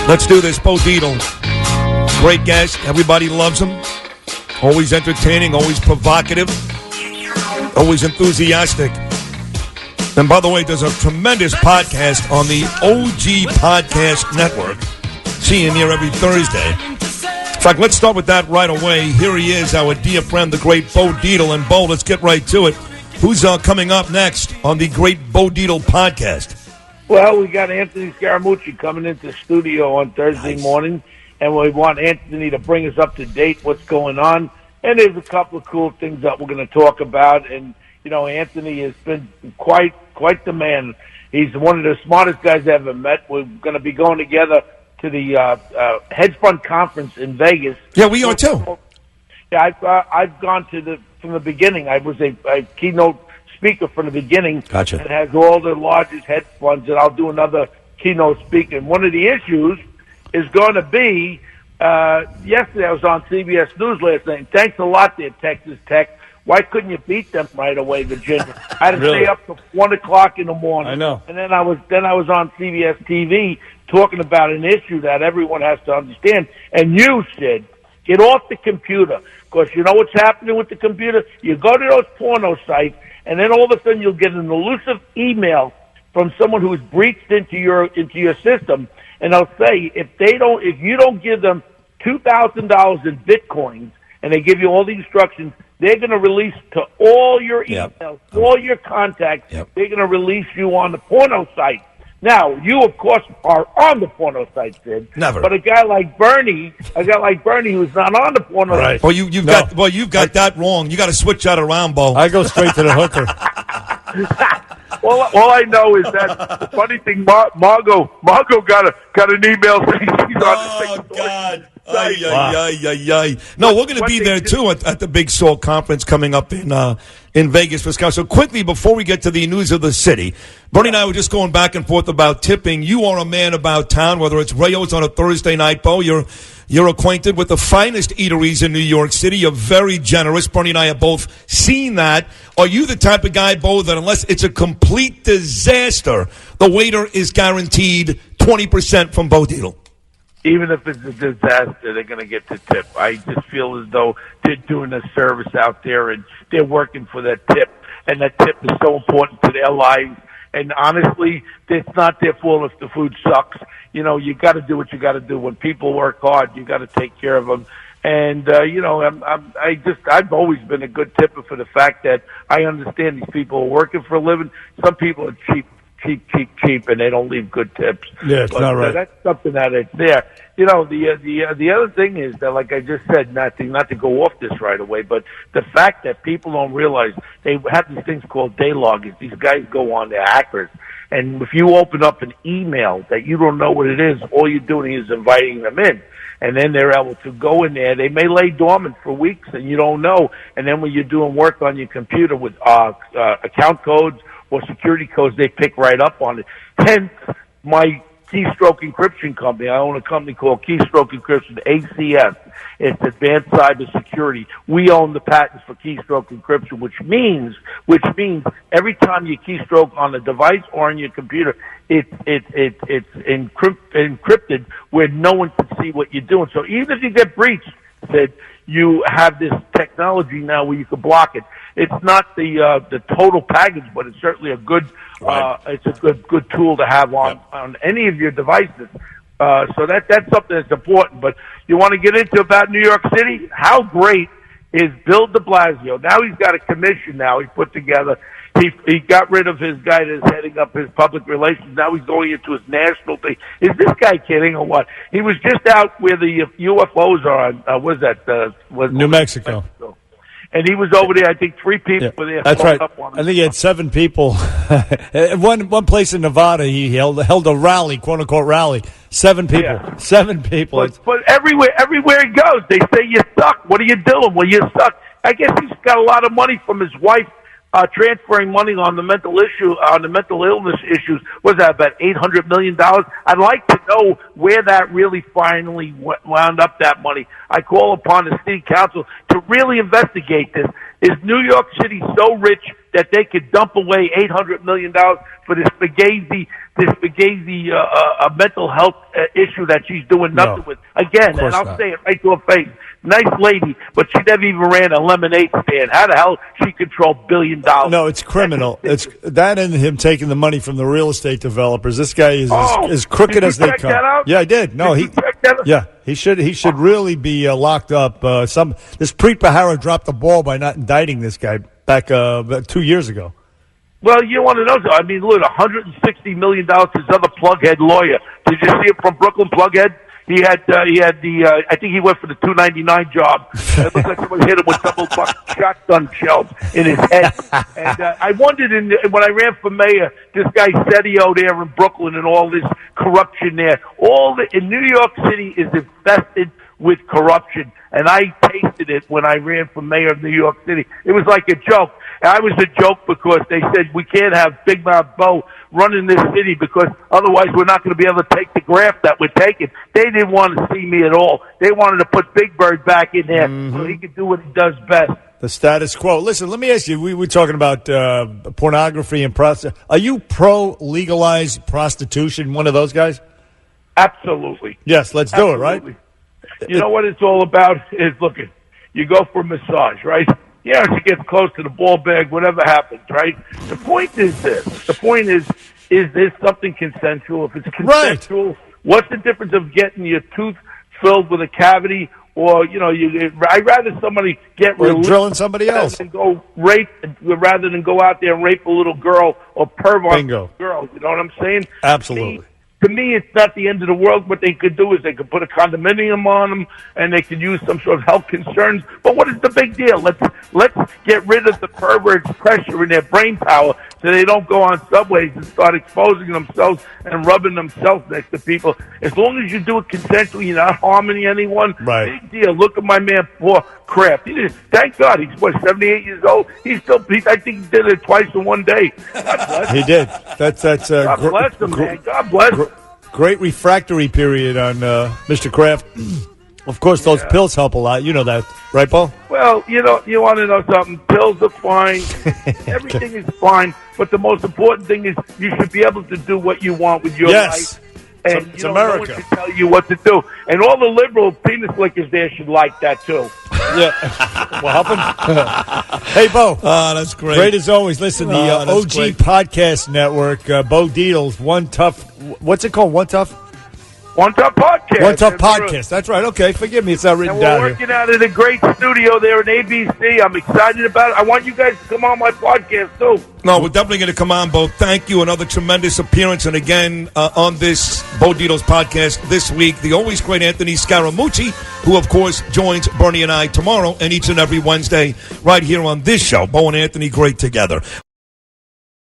Let's do this. Bo Dietl, great guest. Everybody loves him. Always entertaining, always provocative, always enthusiastic. And by the way, there's a tremendous podcast on the OG Podcast Network. See you here every Thursday. In fact, let's start with that right away. Here he is, our dear friend, the great Bo Dietl. And Bo, let's get right to it. Who's coming up next on the great Bo Dietl podcast? Well, we got Anthony Scaramucci coming into the studio on Thursday morning, and we want Anthony to bring us up to date what's going on. And there's a couple of cool things that we're going to talk about. And, you know, Anthony has been quite the man. He's one of the smartest guys I ever met. We're going to be going together to the hedge fund conference in Vegas. Yeah, we are too. Yeah, I've gone to from the beginning. I was a keynote speaker from the beginning. Gotcha. It has all the largest hedge funds, and I'll do another keynote speaker. And one of the issues is going to be, yesterday I was on CBS News last night. Thanks a lot there, Texas Tech. Why couldn't you beat them right away, Virginia? I had to stay up till 1 o'clock in the morning. I know. And then I was on CBS TV talking about an issue that everyone has to understand. And you said, get off the computer, because you know what's happening with the computer? You go to those porno sites, and then all of a sudden you'll get an elusive email from someone who has breached into your system, and they'll say if you don't give them $2,000 in bitcoins, and they give you all the instructions, they're going to release to all your emails, all your contacts. They're going to release you on the porno site. Now, you, of course, are on the porno site, Sid. Never. But a guy like Bernie who's not on the porno site. Well, you've got that wrong. You got to switch that around, Bo. I go straight to the hooker. All I know is that the funny thing, Margot got an email saying she's on the God. No, we're going to be there too at the Big Salt Conference coming up in Vegas, Wisconsin. So quickly, before we get to the news of the city, Bernie and I were just going back and forth about tipping. You are a man about town, whether it's Rayo's on a Thursday night, Bo. You're acquainted with the finest eateries in New York City. You're very generous. Bernie and I have both seen that. Are you the type of guy, Bo, that unless it's a complete disaster, the waiter is guaranteed 20% from Bo Dietl? Even if it's a disaster, they're going to get the tip. I just feel as though they're doing a service out there, and they're working for that tip. And that tip is so important to their lives. And honestly, it's not their fault if the food sucks. You know, you got to do what you got to do. When people work hard, you got to take care of them. And you know, I've always been a good tipper for the fact that I understand these people are working for a living. Some people are cheap, and they don't leave good tips. Yeah, it's not right. That's something that is there. You know, the other thing is that, like I just said, not to go off this right away, but the fact that people don't realize they have these things called day loggers. These guys go on, they're hackers. And if you open up an email that you don't know what it is, all you're doing is inviting them in. And then they're able to go in there. They may lay dormant for weeks, and you don't know. And then when you're doing work on your computer with account codes or security codes, they pick right up on it. Hence, my keystroke encryption company. I own a company called Keystroke Encryption, ACS. It's Advanced Cybersecurity. We own the patents for keystroke encryption, which means every time you keystroke on a device or on your computer, it's encrypted where no one can see what you're doing. So even if you get breached, you have this technology now where you can block it. It's not the total package, but it's certainly a good it's a good tool to have on any of your devices. So that's something that's important. But you want to get into about New York City? How great is Bill de Blasio? Now he's got a commission now he put together. He got rid of his guy that's heading up his public relations. Now he's going into his national thing. Is this guy kidding or what? He was just out where the UFOs are on, what is that? New Mexico. And he was over there. I think 3 people were there. That's right. Up on I think he had 7 people. one place in Nevada, he held a rally, quote unquote rally. 7 people. Yeah. 7 people. But everywhere he goes, they say you suck. What are you doing? Well, you suck. I guess he's got a lot of money from his wife. Transferring money on the mental illness issues. Was that about $800 million? I'd like to know where that really finally wound up, that money. I call upon the city council to really investigate this. Is New York City so rich that they could dump away $800 million for this Fugazi mental health issue that she's doing nothing with. Again, and I'll say it right to her face. Nice lady, but she never even ran a lemonade stand. How the hell she control $1 billion? No, it's criminal. It's that and him taking the money from the real estate developers. This guy is as crooked as they come. Yeah, I did. No, he should really be locked up. This Preet Bharara dropped the ball by not indicting this guy back 2 years ago. Well, you want to know? I mean, look, $160 million. His other plughead lawyer. Did you see him from Brooklyn? Plughead. He had I think he went for the $299 job. It looked like someone hit him with double shotgun shells in his head. And I wondered when I ran for mayor, this guy Sedio there in Brooklyn and all this corruption there. In New York City is infested with corruption, and I tasted it when I ran for mayor of New York City. It was like a joke. I was a joke because they said we can't have Big Mouth Bo running this city because otherwise we're not going to be able to take the graft that we're taking. They didn't want to see me at all. They wanted to put Big Bird back in there so he could do what he does best. The status quo. Listen, let me ask you, we were talking about pornography and prostitution. Are you pro-legalized prostitution, one of those guys? Absolutely. Yes, let's do it, right? You know what it's all about is, look, you go for a massage, right? Yeah, she gets close to the ball bag, whatever happens, right? The point is this. The point is this something consensual? If it's consensual, what's the difference of getting your tooth filled with a cavity or, I'd rather somebody get released drilling somebody else and go rape rather than go out there and rape a little girl or perv on a girl. You know what I'm saying? Absolutely. To me, it's not the end of the world. What they could do is they could put a condominium on them, and they could use some sort of health concerns. But what is the big deal? Let's get rid of the perverts' pressure in their brain power, so they don't go on subways and start exposing themselves and rubbing themselves next to people. As long as you do it consensually, you're not harming anyone. Right. Big deal. Look at my man Paul Kraft. Thank God he's 78 years old. I think he did it twice in one day. God bless him. He did. That's God bless him, man. God bless him. Great refractory period on Mr. Kraft. Of course, those pills help a lot. You know that, right, Paul? Well, you want to know something. Pills are fine. Everything is fine. But the most important thing is you should be able to do what you want with your life. And it's America. No one should tell you what to do. And all the liberal penis lickers there should like that, too. Yeah. Well, help him. Hey, Bo. Oh, that's great. Great as always. Listen, the OG Podcast Network, Bo Dietl's One Tough, what's it called? One Tough? One Tough Podcast. One Tough Podcast. That's right. Okay, forgive me. It's not written down here. We're working out in a great studio there at ABC. I'm excited about it. I want you guys to come on my podcast, too. No, we're definitely going to come on, Bo. Thank you. Another tremendous appearance. And again, on this Bo Dietl's podcast this week, the always great Anthony Scaramucci, who, of course, joins Bernie and I tomorrow and each and every Wednesday right here on this show. Bo and Anthony, great together.